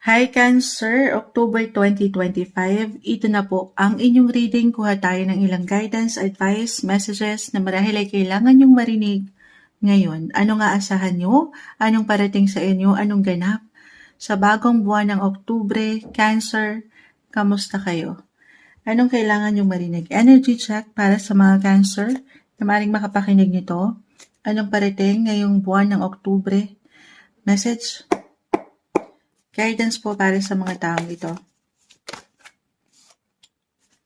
Hi Cancer, October 2025. Ito na po ang inyong reading. Kuha tayo ng ilang guidance, advice, messages na marahil ay kailangan nyong marinig ngayon. Ano nga asahan nyo? Anong parating sa inyo? Anong ganap? Sa bagong buwan ng Oktubre, Cancer, kamusta kayo? Anong kailangan nyong marinig? Energy check para sa mga Cancer na maaaring makapakinig nito. Anong parating ngayong buwan ng Oktubre? Message? Guidance po para sa mga taong ito.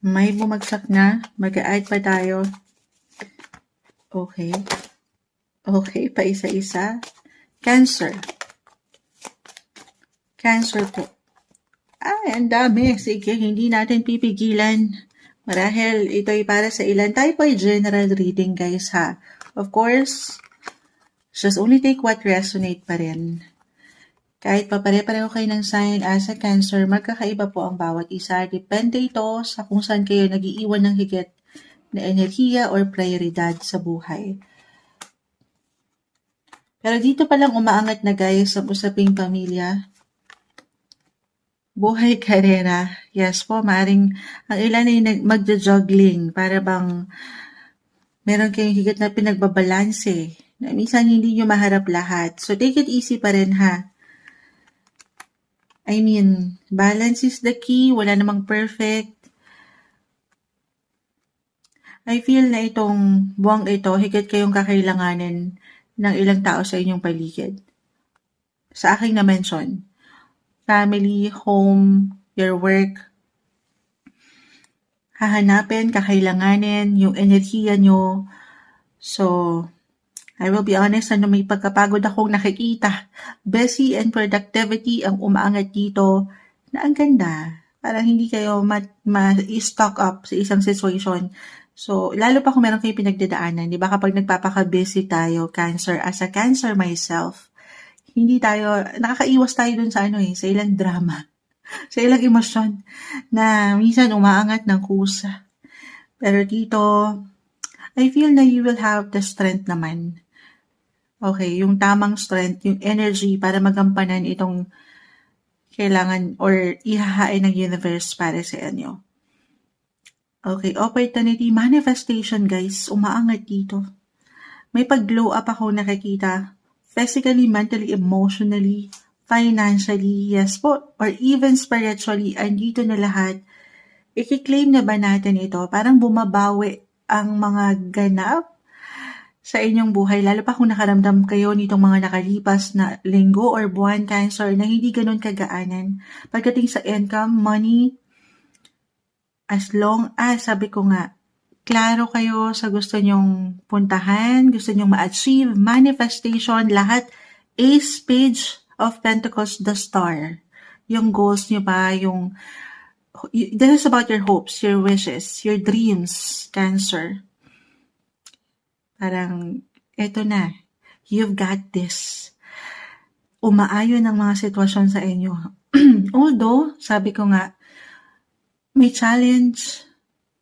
May bumagsak na. Mag-a-add pa tayo. Okay. Okay, pa isa-isa. Cancer. Cancer po. Ay, ang dami. Sige, hindi natin pipigilan. Marahil ito ay para sa ilan. Tayo po ay general reading, guys, ha. Of course, just only take what resonate pa rin. Kahit pa pare-pareho kayo ng sign as a Cancer, magkakaiba po ang bawat isa. Depende ito sa kung saan kayo nag-iiwan ng higit na enerhiya or prioridad sa buhay. Pero dito palang umaangat na guys sa usaping pamilya. Buhay karera. Yes po, maaaring ang ilan ay magja-juggling para bang meron kayong higit na pinagbabalanse na minsan hindi nyo maharap lahat. So take it easy pa rin ha. I mean, balance is the key. Wala namang perfect. I feel na itong buwang ito, higit kayong kakailanganin ng ilang tao sa inyong paligid. Sa aking na-mention, family, home, your work, hahanapin, kakailanganin, yung enerhiya nyo. So, I will be honest, may pagkapagod akong nakikita. Busy and productivity ang umaangat dito na ang ganda. Parang hindi kayo ma-stock up sa isang situation. So, lalo pa kung meron kayo pinagdadaanan. Di ba kapag nagpapaka-busy tayo, Cancer, as a Cancer myself, hindi tayo, nakakaiwas tayo dun sa sa ilang drama, sa ilang emosyon na minsan umaangat ng kusa. Pero dito, I feel na you will have the strength naman. Okay, yung tamang strength, yung energy para magampanan itong kailangan or ihahain ng universe para sa inyo. Okay, opportunity, manifestation guys, umaangat dito. May pag-glow up ako nakikita. Physically, mentally, emotionally, financially, yes po, or even spiritually, andito na lahat. I-claim na ba natin ito? Parang bumabawi ang mga ganap sa inyong buhay, lalo pa kung nakaramdam kayo nitong mga nakalipas na linggo or buwan, Cancer, na hindi ganun kagaanan. Pagdating sa income, money, as long as, sabi ko nga, klaro kayo sa gusto nyong puntahan, gusto nyong ma-achieve, manifestation, lahat, Ace Page of Pentacles, the Star. Yung goals nyo pa, this is about your hopes, your wishes, your dreams, Cancer. Parang, eto na, you've got this. Umaayon ang mga sitwasyon sa inyo. Although, sabi ko nga, may challenge,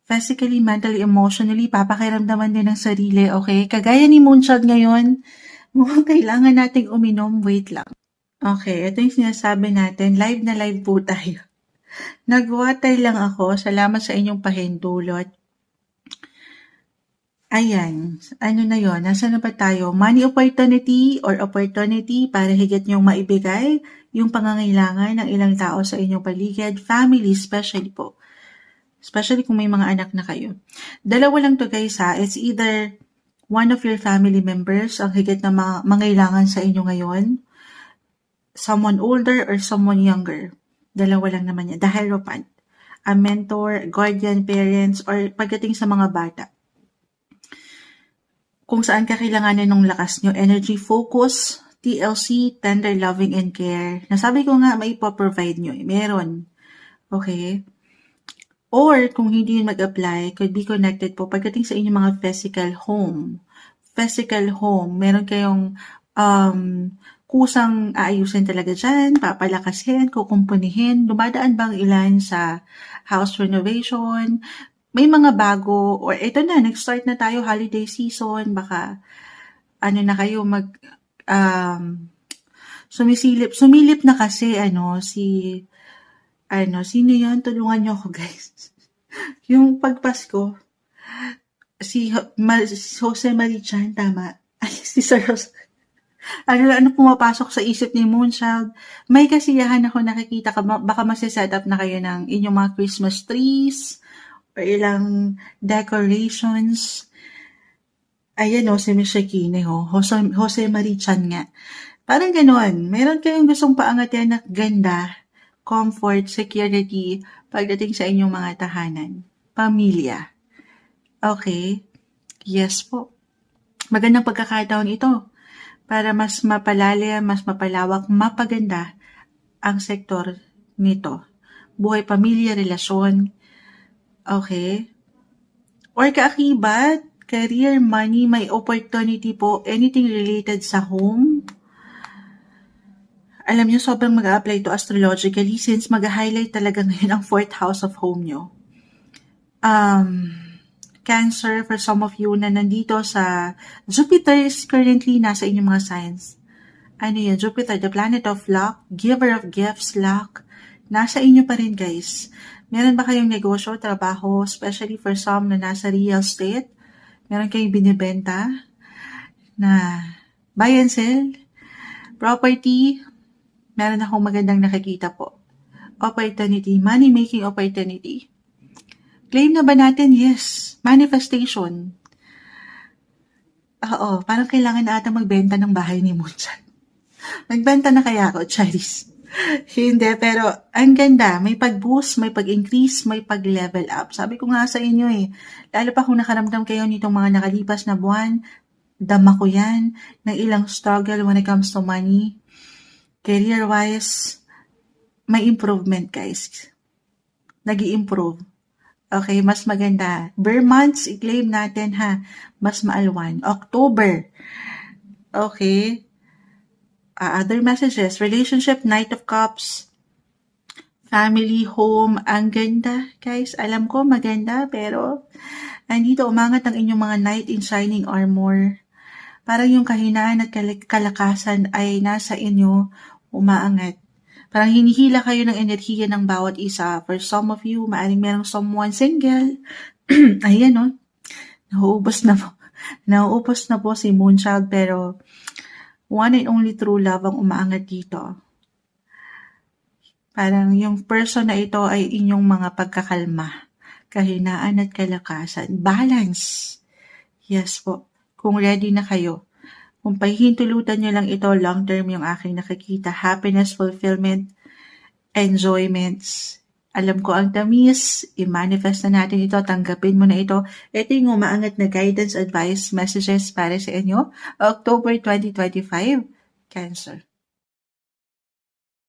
physically, mentally, emotionally, papakiramdaman din ng sarili, okay? Kagaya ni Moonchild ngayon, mukhang kailangan nating uminom, wait lang. Okay, ito yung sinasabi natin, live na live po tayo. Nag-water lang ako, salamat sa inyong pahintulot. Ayan, ano na yon? Nasaan na ba tayo? Money opportunity or opportunity para higit niyong maibigay yung pangangailangan ng ilang tao sa inyong paligid, family especially po. Especially kung may mga anak na kayo. Dalawa lang to guys ha. It's either one of your family members ang higit na mangailangan sa inyo ngayon, someone older or someone younger. Dalawa lang naman yan. The Hierophant. A mentor, guardian, parents, or pagdating sa mga bata. Kung saan kakailanganin ng lakas nyo, energy, focus, TLC, tender, loving, and care. Nasabi ko nga, may ipoprovide nyo. Meron. Okay? Or, kung hindi yun mag-apply, could be connected po pagdating sa inyong mga physical home. Physical home, meron kayong kusang aayusin talaga dyan, papalakasin, kukumpunihin. Dumadaan bang ilan sa house renovation? May mga bago, or ito na, nag-start na tayo, holiday season, baka, na kayo Sumilip na kasi sino yun? Tulungan niyo ako guys. Yung pagpasko, Jose Marichan, tama? Ay, si Sir Jose. Ano pumapasok sa isip ni Moonchild? May kasiyahan ako nakikita ka, baka masiset up na kayo ng inyong mga Christmas trees or ilang decorations. Ayan si Miss Shakine Jose Marichan nga. Parang gano'n, meron kayong gustong paangatin na ganda, comfort, security pagdating sa inyong mga tahanan, pamilya. Okay? Yes po. Magandang pagkakataon ito para mas mapalalim, mas mapalawak, mapaganda ang sektor nito. Buhay, pamilya, relasyon. Okay? Or kaakibat, career, money, may opportunity po, anything related sa home. Alam niyo, sobrang mag-a-apply to astrologically since mag-highlight talaga ngayon ang 4th house of home niyo. Cancer, for some of you na nandito sa Jupiter is currently nasa inyong mga signs. Ano yun? Jupiter, the planet of luck, giver of gifts, luck. Nasa inyo pa rin, guys. Meron ba kayong negosyo, trabaho, especially for some na nasa real estate? Meron kayong binibenta na buy and sell? Property? Meron akong magandang nakikita po. Opportunity, money-making opportunity. Claim na ba natin? Yes. Manifestation. Oo, parang kailangan na ata magbenta ng bahay ni Moonchild. Magbenta na kaya ako, Charis? Hindi, pero ang ganda. May pag-boost, may pag-increase, may pag-level up. Sabi ko nga sa inyo lalo pa kung nakaramdam kayo nitong mga nakalipas na buwan, dama ko yan, ng ilang struggle when it comes to money. Career-wise, may improvement, guys. Nag-i-improve. Okay, mas maganda. Bare months, i-claim natin mas maalwan. October. Okay. Other messages. Relationship, Knight of Cups. Family, home. Ang ganda, guys. Alam ko maganda, pero andito umangat ang inyong mga knight in shining armor. Parang yung kahinaan at kalakasan ay nasa inyo umaangat. Parang hinihila kayo ng enerhiya ng bawat isa. For some of you, maaaring merong someone single. Ayan nauubos na po si Moonchild, pero one and only true love ang umaangat dito. Parang yung person na ito ay inyong mga pagkakalma, kahinaan at kalakasan. Balance. Yes po. Kung ready na kayo. Kung pahihintulutan nyo lang ito, long term yung aking nakikita. Happiness, fulfillment, enjoyments. Alam ko ang tamis, i-manifest na natin ito, tanggapin mo na ito. Ito yung umaangat na guidance, advice, messages para sa inyo. October 2025, Cancer.